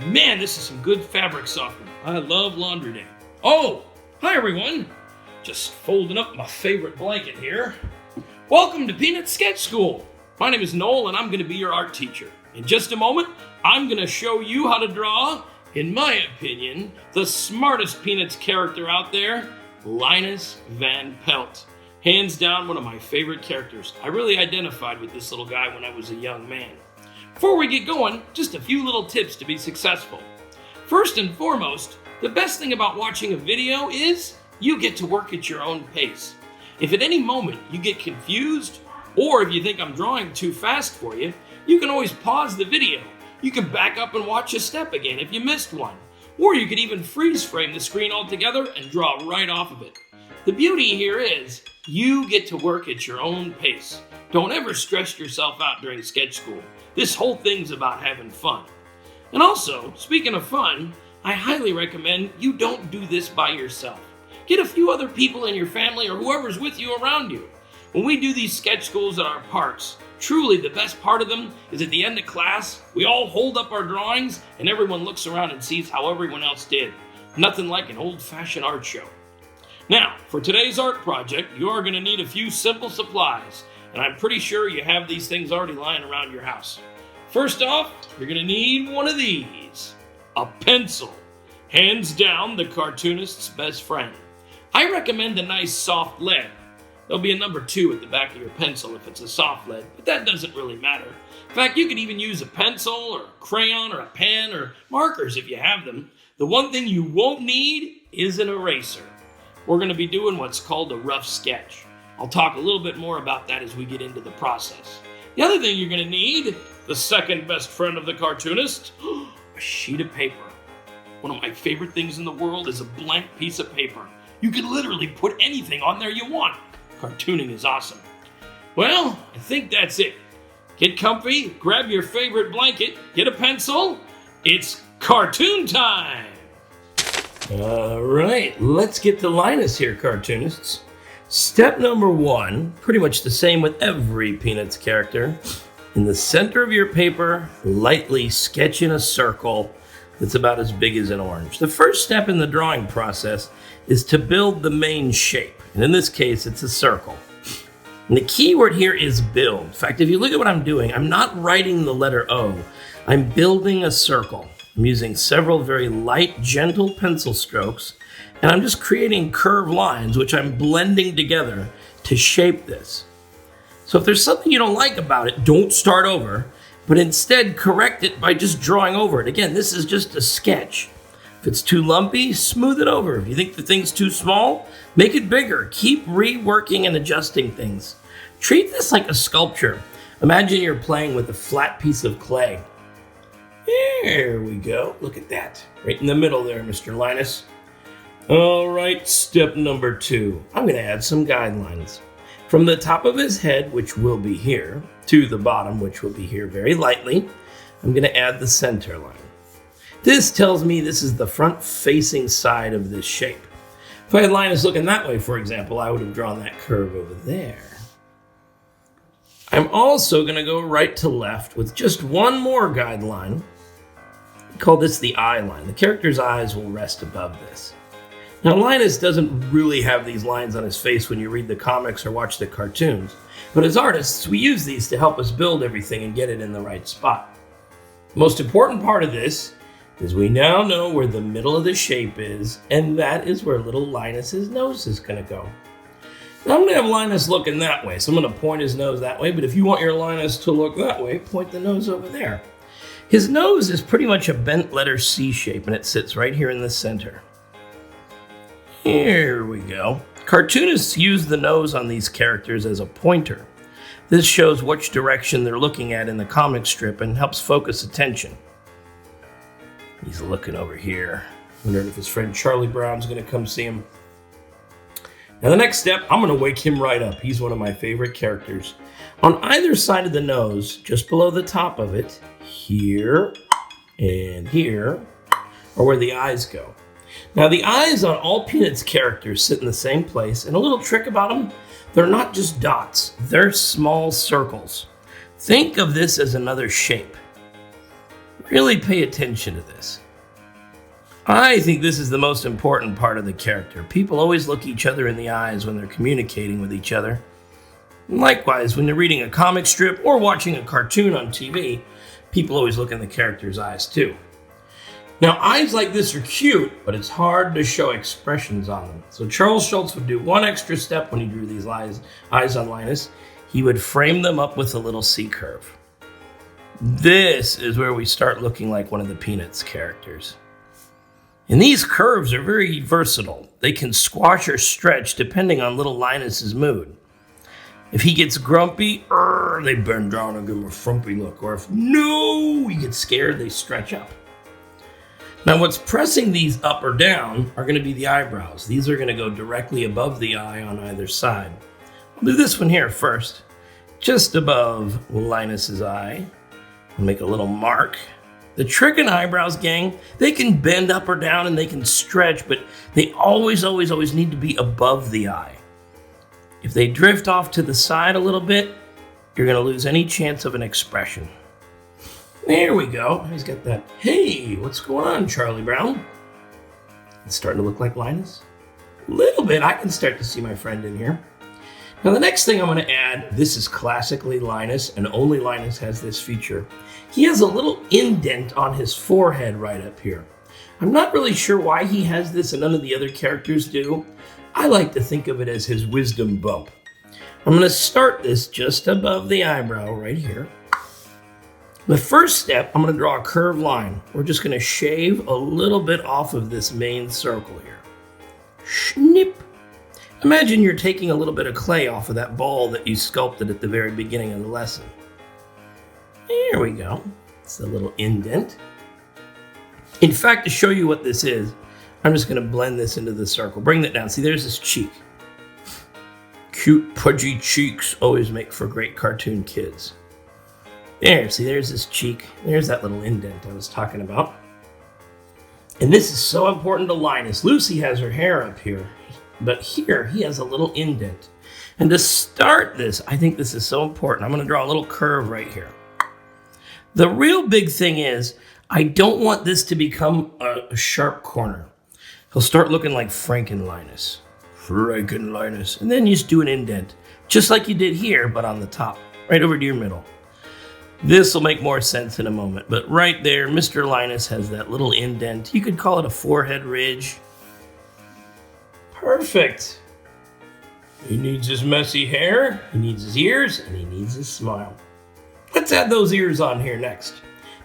man, this is some good fabric softener. I love laundry day. Oh, hi everyone. Just folding up my favorite blanket here. Welcome to Peanut Sketch School. My name is Noel and I'm going to be your art teacher. In just a moment, I'm going to show you how to draw, in my opinion, the smartest Peanuts character out there, Linus Van Pelt. Hands down, one of my favorite characters. I really identified with this little guy when I was a young man. Before we get going, just a few little tips to be successful. First and foremost, the best thing about watching a video is you get to work at your own pace. If at any moment you get confused, or if you think I'm drawing too fast for you, you can always pause the video. You can back up and watch a step again if you missed one. Or you could even freeze frame the screen altogether and draw right off of it. The beauty here is you get to work at your own pace. Don't ever stress yourself out during sketch school. This whole thing's about having fun. And also, speaking of fun, I highly recommend you don't do this by yourself. Get a few other people in your family or whoever's with you around you. When we do these sketch schools at our parks, truly the best part of them is at the end of class, we all hold up our drawings and everyone looks around and sees how everyone else did. Nothing like an old-fashioned art show. Now, for today's art project, you are going to need a few simple supplies, and I'm pretty sure you have these things already lying around your house. First off, you're going to need one of these. A pencil. Hands down, the cartoonist's best friend. I recommend a nice soft lead. There'll be a number 2 at the back of your pencil if it's a soft lead, but that doesn't really matter. In fact, you could even use a pencil or a crayon or a pen or markers if you have them. The one thing you won't need is an eraser. We're going to be doing what's called a rough sketch. I'll talk a little bit more about that as we get into the process. The other thing you're going to need, the second best friend of the cartoonist, a sheet of paper. One of my favorite things in the world is a blank piece of paper. You can literally put anything on there you want. Cartooning is awesome. Well, I think that's it. Get comfy, grab your favorite blanket, get a pencil. It's cartoon time! All right, let's get to Linus here, cartoonists. Step number 1, pretty much the same with every Peanuts character. In the center of your paper, lightly sketch in a circle that's about as big as an orange. The first step in the drawing process is to build the main shape. And in this case, it's a circle. And the key word here is build. In fact, if you look at what I'm doing, I'm not writing the letter O. I'm building a circle. I'm using several very light, gentle pencil strokes, and I'm just creating curved lines, which I'm blending together to shape this. So if there's something you don't like about it, don't start over, but instead correct it by just drawing over it. Again, this is just a sketch. If it's too lumpy, smooth it over. If you think the thing's too small, make it bigger. Keep reworking and adjusting things. Treat this like a sculpture. Imagine you're playing with a flat piece of clay. There we go. Look at that. Right in the middle there, Mr. Linus. All right, step number 2. I'm going to add some guidelines. From the top of his head, which will be here, to the bottom, which will be here very lightly, I'm going to add the center line. This tells me this is the front-facing side of this shape. If I had Linus looking that way, for example, I would have drawn that curve over there. I'm also going to go right to left with just one more guideline. We call this the eye line. The character's eyes will rest above this. Now, Linus doesn't really have these lines on his face when you read the comics or watch the cartoons, but as artists, we use these to help us build everything and get it in the right spot. The most important part of this is we now know where the middle of the shape is, and that is where little Linus's nose is going to go. Now, I'm going to have Linus looking that way, so I'm going to point his nose that way, but if you want your Linus to look that way, point the nose over there. His nose is pretty much a bent letter C shape, and it sits right here in the center. Here we go. Cartoonists use the nose on these characters as a pointer. This shows which direction they're looking at in the comic strip and helps focus attention. He's looking over here, wondering if his friend Charlie Brown's going to come see him. Now the next step, I'm going to wake him right up. He's one of my favorite characters. On either side of the nose, just below the top of it, here and here, are where the eyes go. Now the eyes on all Peanuts characters sit in the same place, and a little trick about them, they're not just dots, they're small circles. Think of this as another shape. Really pay attention to this. I think this is the most important part of the character. People always look each other in the eyes when they're communicating with each other. Likewise, when they're reading a comic strip or watching a cartoon on TV, people always look in the character's eyes too. Now, eyes like this are cute, but it's hard to show expressions on them. So Charles Schulz would do one extra step when he drew these eyes on Linus. He would frame them up with a little C-curve. This is where we start looking like one of the Peanuts characters. And these curves are very versatile. They can squash or stretch depending on little Linus's mood. If he gets grumpy, they bend down and give him a frumpy look. Or if he gets scared, they stretch up. Now what's pressing these up or down are going to be the eyebrows. These are going to go directly above the eye on either side. I'll do this one here first. Just above Linus's eye. I'll make a little mark. The trick in eyebrows, gang, they can bend up or down and they can stretch, but they always need to be above the eye. If they drift off to the side a little bit, you're going to lose any chance of an expression. There we go. He's got that, hey, what's going on, Charlie Brown? It's starting to look like Linus. A little bit. I can start to see my friend in here. Now the next thing I'm going to add, this is classically Linus, and only Linus has this feature. He has a little indent on his forehead right up here. I'm not really sure why he has this and none of the other characters do. I like to think of it as his wisdom bump. I'm going to start this just above the eyebrow right here. The first step, I'm going to draw a curved line. We're just going to shave a little bit off of this main circle here. Snip. Imagine you're taking a little bit of clay off of that ball that you sculpted at the very beginning of the lesson. There we go. It's a little indent. In fact, to show you what this is, I'm just going to blend this into the circle. Bring that down. See, there's this cheek. Cute, pudgy cheeks always make for great cartoon kids. There, see, there's this cheek. There's that little indent I was talking about. And this is so important to Linus. Lucy has her hair up here, but here he has a little indent. And to start this, I think this is so important. I'm going to draw a little curve right here. The real big thing is, I don't want this to become a sharp corner. He'll start looking like Frankenlinus. Frankenlinus. And then you just do an indent, just like you did here, but on the top, right over to your middle. This will make more sense in a moment, but right there, Mr. Linus has that little indent. You could call it a forehead ridge. Perfect. He needs his messy hair, he needs his ears, and he needs his smile. Let's add those ears on here next.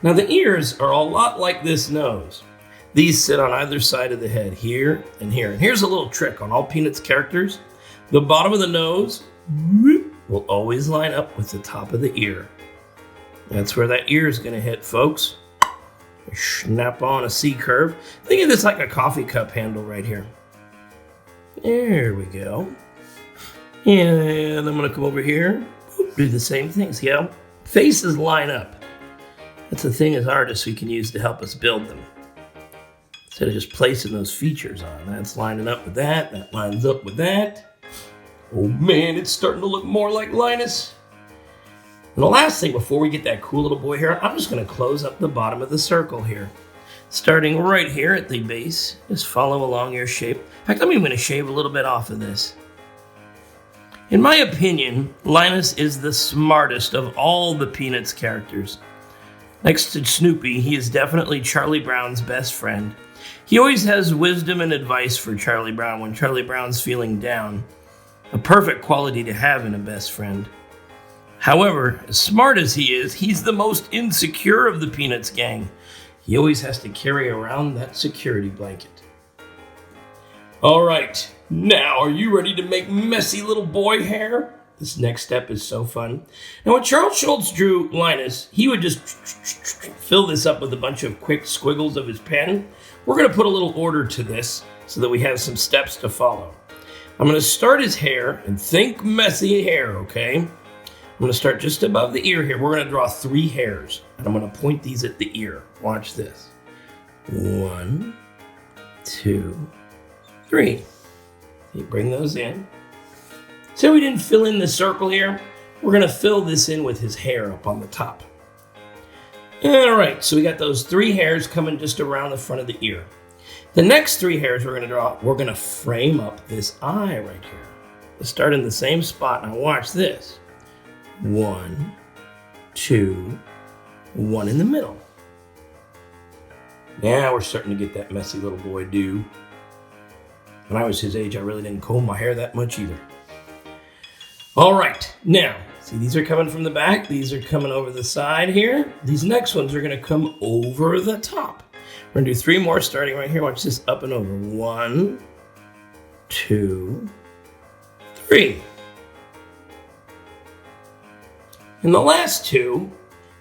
Now the ears are a lot like this nose. These sit on either side of the head, here and here. And here's a little trick on all Peanuts characters. The bottom of the nose will always line up with the top of the ear. That's where that ear is going to hit, folks. Snap on a C-curve. Think of this like a coffee cup handle right here. There we go. And I'm going to come over here, do the same thing. See how faces line up? That's the thing as artists we can use to help us build them. Instead of just placing those features on. That's lining up with that. That lines up with that. Oh man, it's starting to look more like Linus. And the last thing before we get that cool little boy here, I'm just going to close up the bottom of the circle here. Starting right here at the base, just follow along your shape. In fact, I'm even going to shave a little bit off of this. In my opinion, Linus is the smartest of all the Peanuts characters. Next to Snoopy, he is definitely Charlie Brown's best friend. He always has wisdom and advice for Charlie Brown when Charlie Brown's feeling down. A perfect quality to have in a best friend. However, as smart as he is, he's the most insecure of the Peanuts gang. He always has to carry around that security blanket. All right, now are you ready to make messy little boy hair? This next step is so fun. Now when Charles Schulz drew Linus, he would just fill this up with a bunch of quick squiggles of his pen. We're going to put a little order to this so that we have some steps to follow. I'm going to start his hair, and think messy hair, okay? I'm going to start just above the ear here. We're going to draw 3 hairs, and I'm going to point these at the ear. Watch this. 1, 2, 3. You bring those in. So we didn't fill in the circle here. We're going to fill this in with his hair up on the top. All right, so we got those 3 hairs coming just around the front of the ear. The next 3 hairs we're going to draw, we're going to frame up this eye right here. Let's start in the same spot. Now watch this. 1, 2, 1 in the middle. Now we're starting to get that messy little boy do. When I was his age, I really didn't comb my hair that much either. All right, now, see, these are coming from the back. These are coming over the side here. These next ones are going to come over the top. We're going to do 3 more starting right here. Watch this, up and over. 1, 2, 3. And the last 2,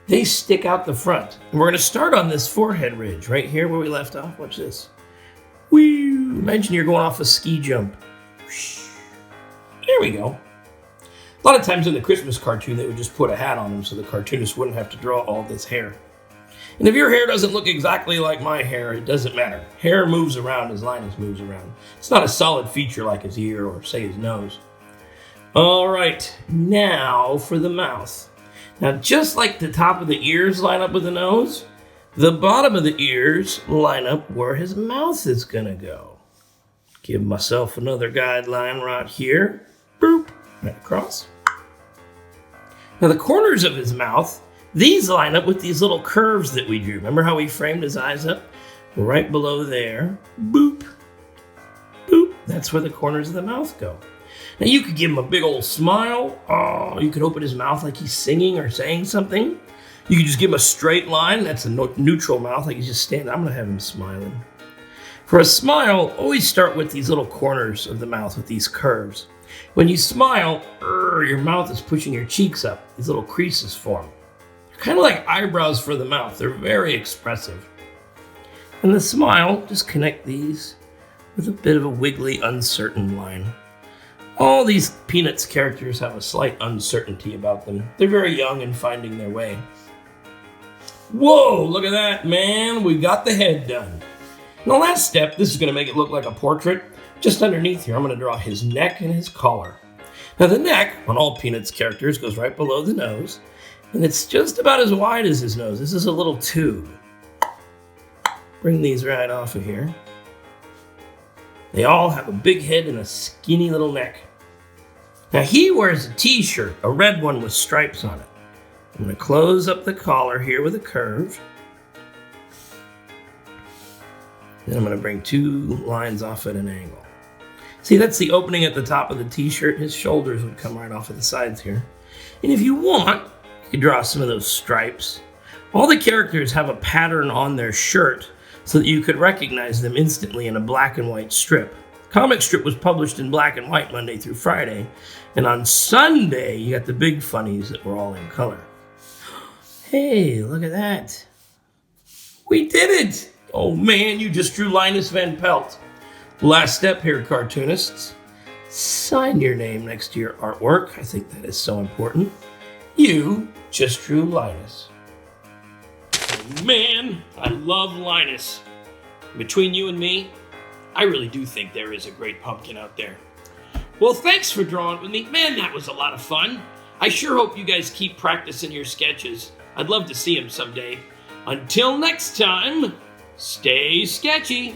they stick out the front. And we're going to start on this forehead ridge right here where we left off. Watch this. Whee! Imagine you're going off a ski jump. There we go. A lot of times in the Christmas cartoon, they would just put a hat on them so the cartoonist wouldn't have to draw all this hair. And if your hair doesn't look exactly like my hair, it doesn't matter. Hair moves around as Linus moves around. It's not a solid feature like his ear or, say, his nose. All right, now for the mouth. Now, just like the top of the ears line up with the nose, the bottom of the ears line up where his mouth is going to go. Give myself another guideline right here. Boop, right across. Now, the corners of his mouth, these line up with these little curves that we drew. Remember how we framed his eyes up? Right below there. Boop, boop. That's where the corners of the mouth go. Now, you could give him a big old smile. Oh, you could open his mouth like he's singing or saying something. You could just give him a straight line. That's a neutral mouth, like he's just standing. I'm going to have him smiling. For a smile, always start with these little corners of the mouth with these curves. When you smile, your mouth is pushing your cheeks up. These little creases form. They're kind of like eyebrows for the mouth. They're very expressive. And the smile, just connect these with a bit of a wiggly, uncertain line. All these Peanuts characters have a slight uncertainty about them. They're very young and finding their way. Whoa, look at that, man. We got the head done. And the last step, this is going to make it look like a portrait. Just underneath here, I'm going to draw his neck and his collar. Now, the neck on all Peanuts characters goes right below the nose, and it's just about as wide as his nose. This is a little tube. Bring these right off of here. They all have a big head and a skinny little neck. Now, he wears a t-shirt, a red one with stripes on it. I'm going to close up the collar here with a curve. Then I'm going to bring 2 lines off at an angle. See, that's the opening at the top of the t-shirt. His shoulders would come right off at the sides here. And if you want, you can draw some of those stripes. All the characters have a pattern on their shirt so that you could recognize them instantly in a black and white strip. The comic strip was published in black and white Monday through Friday. And on Sunday, you got the big funnies that were all in color. Hey, look at that. We did it! Oh man, you just drew Linus Van Pelt. Last step here, cartoonists. Sign your name next to your artwork. I think that is so important. You just drew Linus. Oh, man, I love Linus. Between you and me, I really do think there is a great pumpkin out there. Well, thanks for drawing with me. Man, that was a lot of fun. I sure hope you guys keep practicing your sketches. I'd love to see them someday. Until next time, stay sketchy.